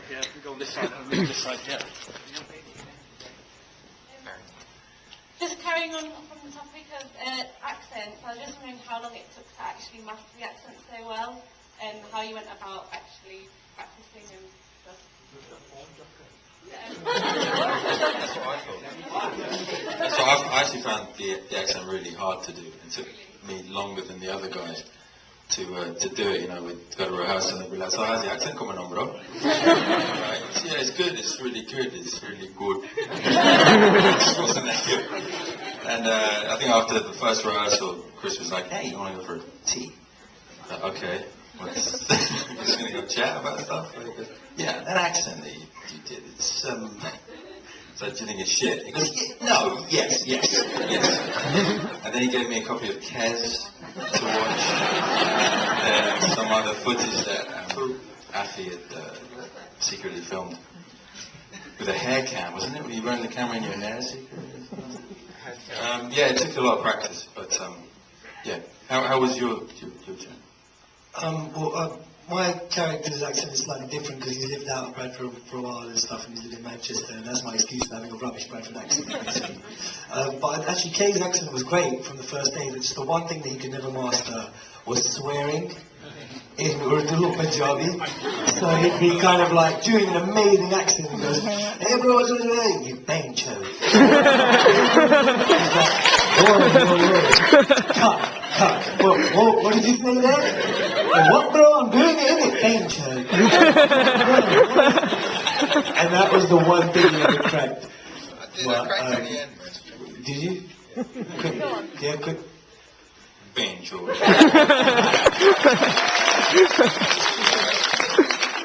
Yeah, go on this side, and this side, yeah. Just carrying on from the topic of accents, I was just wondering how long it took to actually master the accent so well, and how you went about actually practicing and stuff. That's what I thought. So I actually found the accent really hard to do. It took me longer than the other guys to do it. You know, we'd go to rehearsal and they'd be like, "So how's the accent coming on, bro?" Right? So, yeah, it's good. It's really good. It's really good. It wasn't that good. And I think after the first rehearsal, Chris was like, "Hey, you want to go for a tea?" Like, okay. We're just going to go chat about stuff? Goes, yeah, that accent that you did, it's, so do you think it's shit? He goes, yeah, no, yes. And then he gave me a copy of Kes to watch, and some other footage that Afi had secretly filmed. With a hair cam, wasn't it? Were you running the camera in your hair secretly? Yeah, it took a lot of practice, but yeah. How was your journey? My character's accent is slightly different because he's lived out of Bradford for a while and stuff, and he's lived in Manchester, and that's my excuse for having a rubbish Bradford accent, basically. But actually, Kay's accent was great from the first day, but just the one thing that he could never master was swearing in Urdu or Punjabi. So he'd be kind of like doing an amazing accent and goes, "Hey bro, what's doing? You bang cho." He's like, whoa. Cut. What did you say there? What, bro? I'm doing it, innit? Bang cho. And that was the one thing he ever cracked. I did crack at the end. Did you? Good. Bang cho.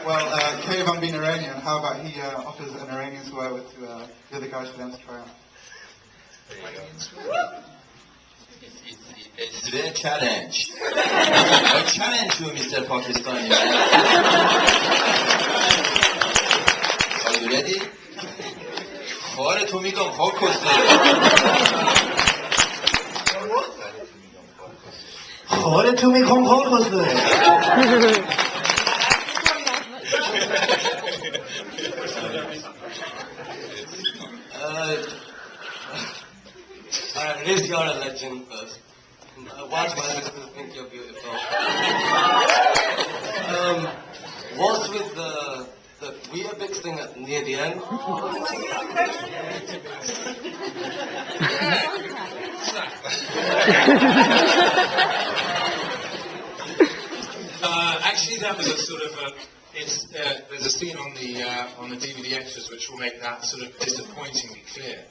Well, Kay Van being Iranian, how about he offers an Iranian swear to the other guys for them to try out? It's their challenge. I challenge you, Mr. Pakistani. Are you ready? خاره تو میگم خاکسته. خاره تو میگم خاکسته. Liz, you're a legend. Watch my listeners think you're beautiful. What's with the Weetabix thing near the end? Actually, that was a sort of there's a scene on the DVD extras which will make that sort of disappointingly clear.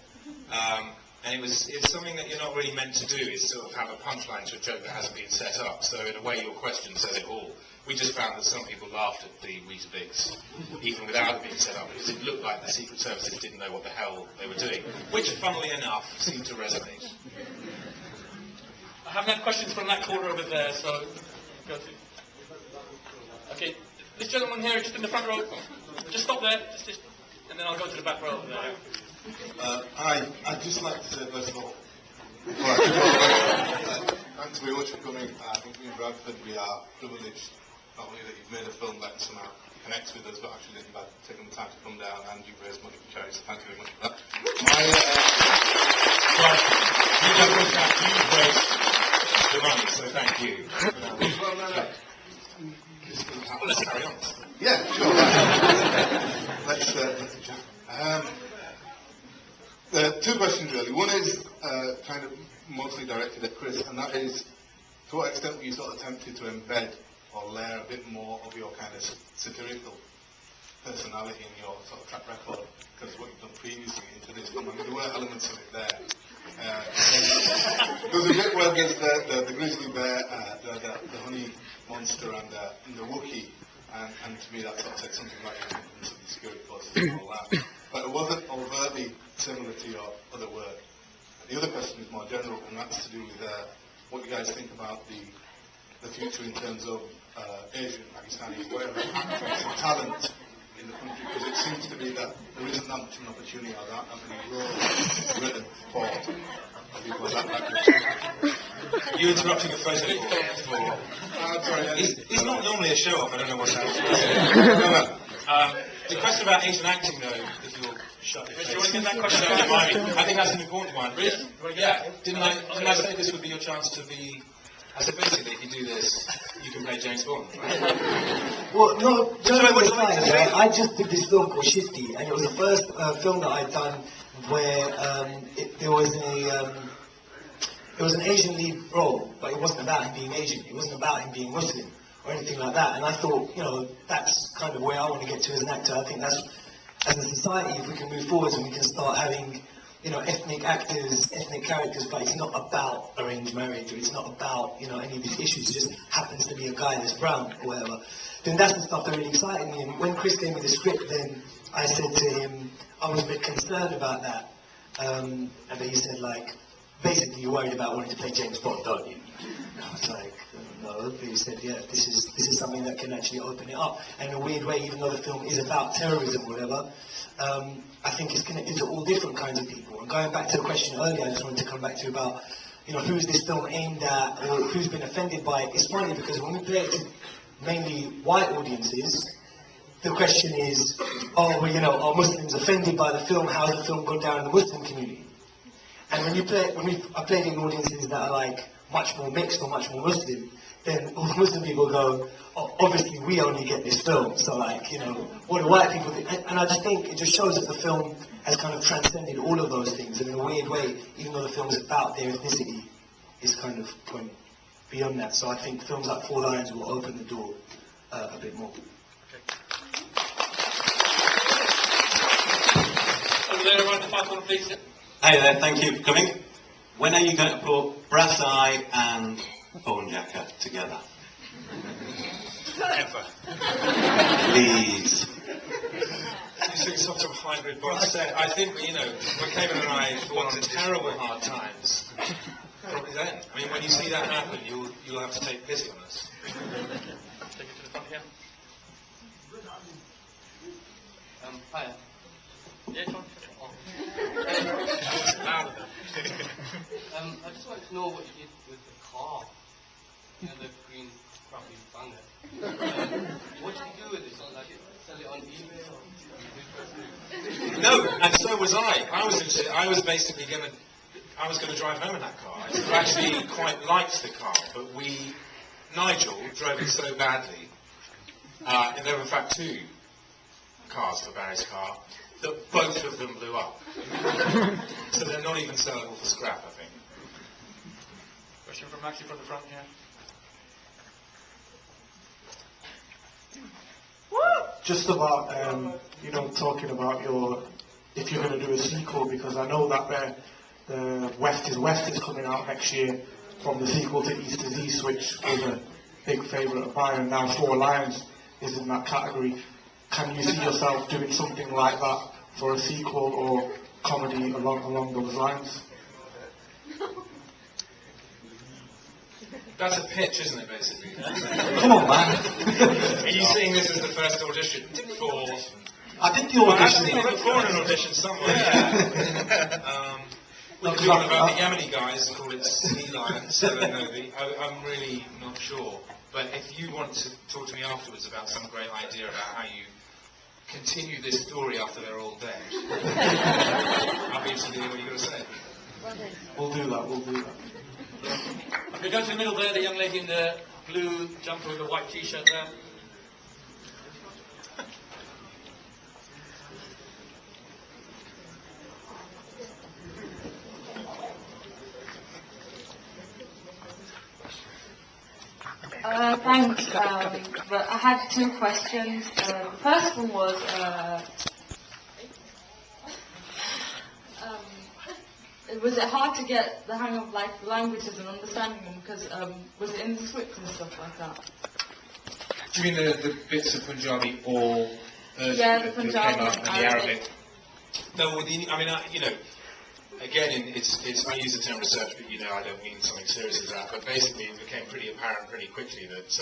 And it's something that you're not really meant to do, is sort of have a punchline to a joke that hasn't been set up. So in a way, your question says it all. We just found that some people laughed at the Weetabix, even without it being set up, because it looked like the Secret Services didn't know what the hell they were doing, which, funnily enough, seemed to resonate. I haven't had questions from that corner over there, so go to. Okay, this gentleman here, just in the front row. Just stop there, just, and then I'll go to the back row over there. Hi, I'd just like to say first of all, thanks very much for coming. I think we in Bradford, we are privileged, not only that you've made a film that somehow connects with us, but actually that you've had taken the time to come down and you've raised money for charity, so thank you very much for that. You've raised the money, so thank you. Well, no. Well, let's carry on. Yeah, sure. Let's chat. Two questions really. One is kind of mostly directed at Chris, and that is, to what extent were you sort of tempted to embed or layer a bit more of your kind of satirical personality in your sort of track record, because what you've done previously into this film, I mean, there were elements of it there. There's a bit where there's the grizzly bear, the honey monster, and the Wookiee, and to me that sort of said something like the influence of the security forces and all that. But it wasn't overtly similar to your other work. The other question is more general, and that's to do with what you guys think about the future in terms of Asian, Pakistani, whatever, actors and talent in the country, because it seems to be that there isn't that much of an opportunity or that many roles written for people of that background. You interrupting a photo for... Sorry, He's not normally a show-off, I don't know what's happening. The question about Asian acting, though, if you'll shut your face. Do you want to get that question out of mind? I think that's an important one. Really? Yeah. Didn't I say this would be your chance to be... I said basically, if you do this, you can play James Bond, right? Well, no, I just did this film called Shifty, and it was the first film that I'd done where there was an Asian lead role, but it wasn't about him being Asian. It wasn't about him being Muslim or anything like that. And I thought, that's kind of where I want to get to as an actor. I think that's, as a society, if we can move forwards and we can start having, ethnic actors, ethnic characters, but it's not about arranged marriage, or it's not about, any of these issues. It just happens to be a guy that's brown or whatever. Then that's the stuff that really excited me. And when Chris gave me the script, then I said to him, I was a bit concerned about that. And then he said, basically you're worried about wanting to play James Bond, don't you? And I was like, no. But he said, yeah, this is something that can actually open it up. And in a weird way, even though the film is about terrorism or whatever, I think it's connected to all different kinds of people. And going back to the question earlier, I just wanted to come back to about, who's this film aimed at, or who's been offended by it. It's funny because when we play it to mainly white audiences, the question is, are Muslims offended by the film? How's the film gone down in the Muslim community? And when I played in audiences that are much more mixed or much more Muslim, then all the Muslim people go, oh, obviously we only get this film, so what do white people think? And I just think it just shows that the film has kind of transcended all of those things, and in a weird way, even though the film is about their ethnicity, it's kind of going beyond that. So I think films like Four Lions will open the door a bit more. Over there, around the back corner, please. Hey there, thank you for coming. When are you going to put Brass Eye and Bone Jacker together? Never. Please. It's a sort of hybrid bond set. I think, when Kevin and I went on terrible hard times, probably then. I mean, when you see that happen, you'll have to take pity on us. Take it to the front here. Hi. Yeah, John. I just wanted to know what you did with the car. The green crappy banger. What did you do with it? Sell it on eBay or? No, and so was I. I was basically going to drive home in that car. I actually quite liked the car, but Nigel drove it so badly, and there were in fact two cars for Barry's car, that both of them blew up. So they're not even sellable for scrap, I think. Question from Maxie from the front here. Just about, talking about if you're going to do a sequel, because I know that the West is coming out next year from the sequel to East is East, which was a big favourite of mine, and now Four Lions is in that category. Can you see yourself doing something like that for a sequel or comedy along those lines? That's a pitch, isn't it, basically? Come on, man. Are you seeing this as the first audition for... I did the audition. I've seen it before in an audition somewhere. We could do one about the Yemeni guys and call it Sea Lions, so I'm really not sure. But if you want to talk to me afterwards about some great idea about how you continue this story after they're all dead, I'll be interested to hear what you're going to say. We'll do that. Okay, go to the middle there, the young lady in the blue jumper with the white t-shirt there. Thanks. But I had two questions. The first one was, was it hard to get the hang of languages and understanding them? Because was it in the script and stuff like that? Do you mean the bits of Punjabi or the Punjabi came up and the Arabic? No, again, I use the term research, but I don't mean something serious as that. But basically, it became pretty apparent pretty quickly that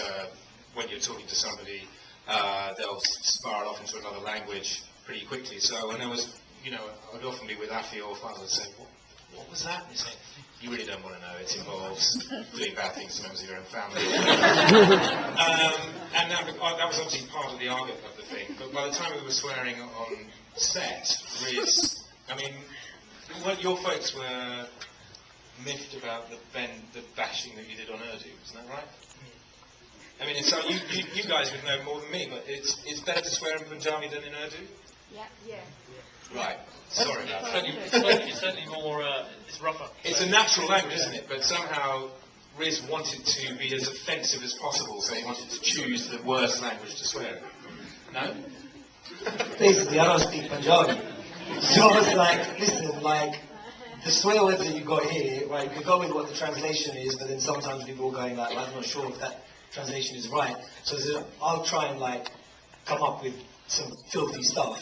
when you're talking to somebody, they'll spiral off into another language pretty quickly. So when I was, I'd often be with Afi or Faz and say, what was that? And he's saying, you really don't want to know, it involves doing bad things to members of your own family. And that was obviously part of the argot of the thing, but by the time we were swearing on set, Riz, I mean, your folks were miffed about the bashing that you did on Urdu, isn't that right? I mean, so you guys would know more than me, but it's better to swear in Punjabi than in Urdu? Yeah. Right. Sorry about that. It's certainly more, it's rougher. It's a natural language, isn't it? But somehow Riz wanted to be as offensive as possible, so he wanted to choose the worst language to swear in. No? Basically, I don't speak Punjabi. So I was like, listen, like, the swear words that you got here, right, you could go with what the translation is, but then sometimes people are going like, I'm not sure if that translation is right. So I'll try and like come up with some filthy stuff.